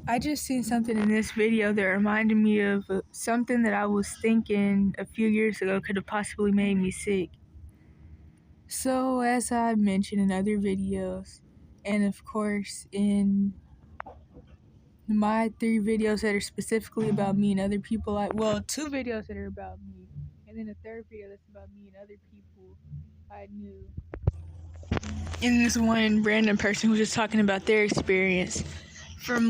I just seen something in this video that reminded me of something that I was thinking a few years ago could have possibly made me sick. So, as I mentioned in other videos, and of course in my 3 videos that are specifically about me and other people, 2 videos that are about me, and then a 3rd video that's about me and other people I knew. And this one random person who was just talking about their experience from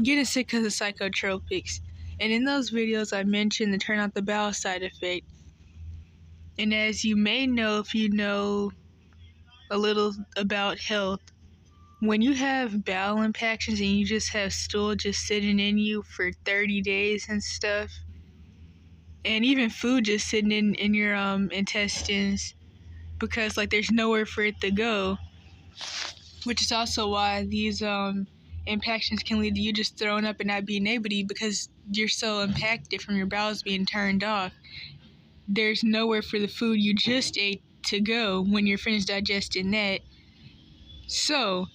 getting sick because of psychotropics. And in those videos I mentioned the turn out the bowel side effect. And as you may know, if you know a little about health, when you have bowel impactions and you just have stool just sitting in you for 30 days and stuff, and even food just sitting in your intestines because there's nowhere for it to go, which is also why these impactions can lead to you just throwing up and not being able to eat because you're so impacted from your bowels being turned off. There's nowhere for the food you just ate to go when you're finished digesting that. So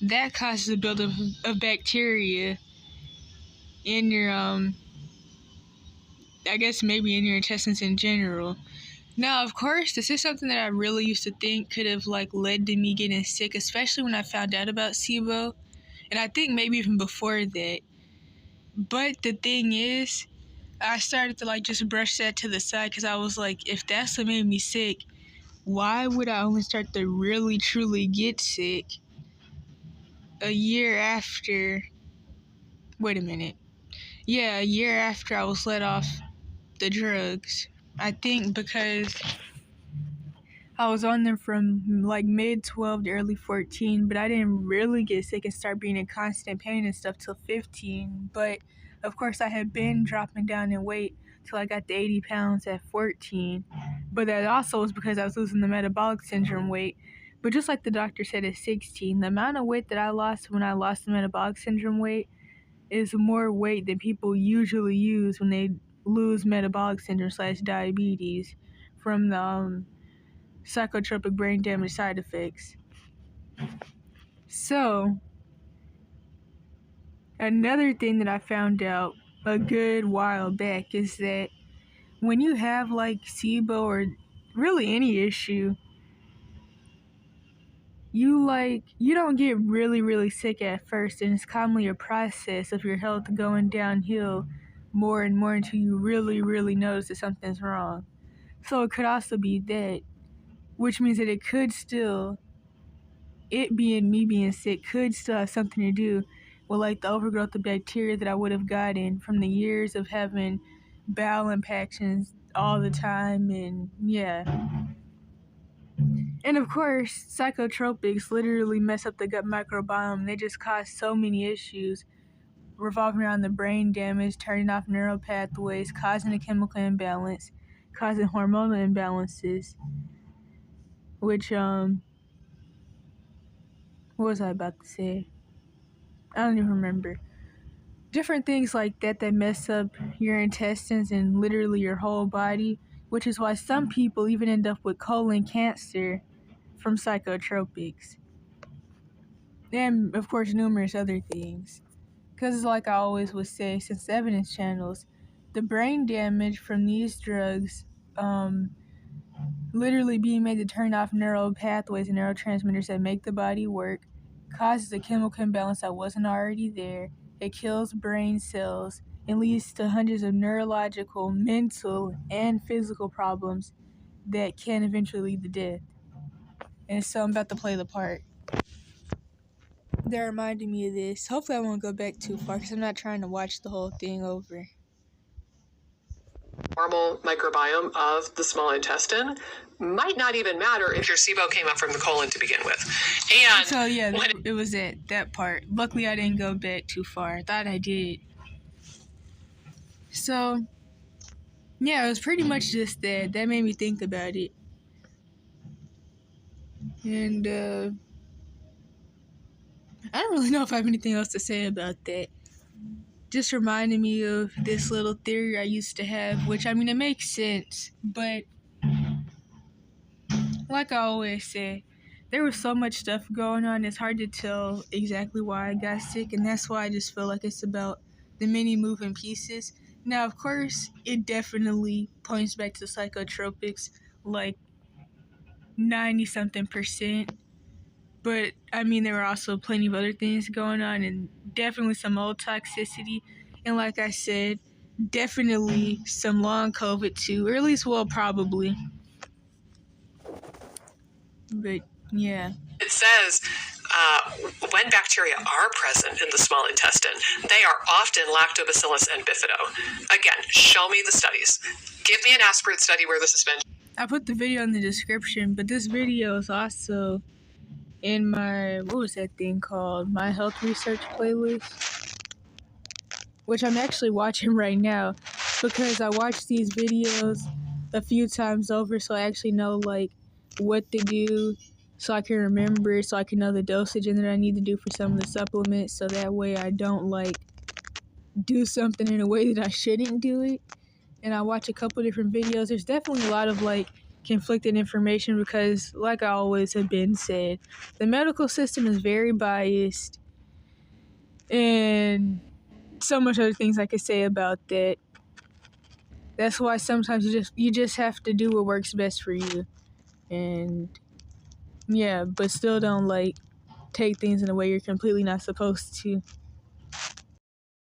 that causes a buildup of bacteria in your I guess maybe in your intestines in general. Now, of course, this is something that I really used to think could have led to me getting sick, especially when I found out about SIBO. And I think maybe even before that. But the thing is, I started to just brush that to the side because I was like, if that's what made me sick, why would I only start to really truly get sick a year after? Wait a minute. Yeah, a year after I was let off the drugs. I think because I was on them from mid 12 to early 14, but I didn't really get sick and start being in constant pain and stuff till 15. But of course, I had been dropping down in weight till I got to 80 pounds at 14. But that also was because I was losing the metabolic syndrome weight. But just like the doctor said at 16, the amount of weight that I lost when I lost the metabolic syndrome weight is more weight than people usually use when they lose metabolic syndrome / diabetes from the psychotropic brain damage side effects. So, another thing that I found out a good while back is that when you have SIBO or really any issue, you don't get really sick at first, and it's commonly a process of your health going downhill more and more until you really notice that something's wrong. So it could also be that, which means that it could still, it being me being sick could still have something to do with the overgrowth of bacteria that I would have gotten from the years of having bowel impactions all the time. And yeah. And of course, psychotropics literally mess up the gut microbiome. They just cause so many issues revolving around the brain damage, turning off neural pathways, causing a chemical imbalance, causing hormonal imbalances, which what was I about to say? I don't even remember. Different things like that mess up your intestines and literally your whole body, which is why some people even end up with colon cancer from psychotropics. And, of course, numerous other things. Because like I always would say, since the evidence channels, the brain damage from these drugs literally being made to turn off neural pathways and neurotransmitters that make the body work, causes a chemical imbalance that wasn't already there. It kills brain cells and leads to hundreds of neurological, mental, and physical problems that can eventually lead to death. And so I'm about to play the part. They're reminding me of this. Hopefully I won't go back too far because I'm not trying to watch the whole thing over. Normal microbiome of the small intestine might not even matter if your SIBO came up from the colon to begin with. And so yeah, it was that part. Luckily I didn't go back too far. I thought I did. So yeah, it was pretty much just that. That made me think about it. And I don't really know if I have anything else to say about that. Just reminded me of this little theory I used to have, which, I mean, it makes sense, but like I always say, there was so much stuff going on, it's hard to tell exactly why I got sick, and that's why I just feel like it's about the many moving pieces. Now, of course, it definitely points back to psychotropics, like 90-something%. But, I mean, there were also plenty of other things going on, and definitely some old toxicity. And like I said, definitely some long COVID too, or at least, well, probably. But, yeah. It says when bacteria are present in the small intestine, they are often lactobacillus and bifido. Again, show me the studies. Give me an aspirate study where this has been. I put the video in the description, but this video is also in my, what was that thing called? My health research playlist, which I'm actually watching right now because I watched these videos a few times over, so I actually know like what to do, so I can remember, so I can know the dosage and that I need to do for some of the supplements, so that way I don't like do something in a way that I shouldn't do it. And I watch a couple different videos. There's definitely a lot of like conflicting information because, like I always have been said, the medical system is very biased, and so much other things I could say about that. That's why sometimes you just have to do what works best for you, and yeah, but still don't like take things in a way you're completely not supposed to.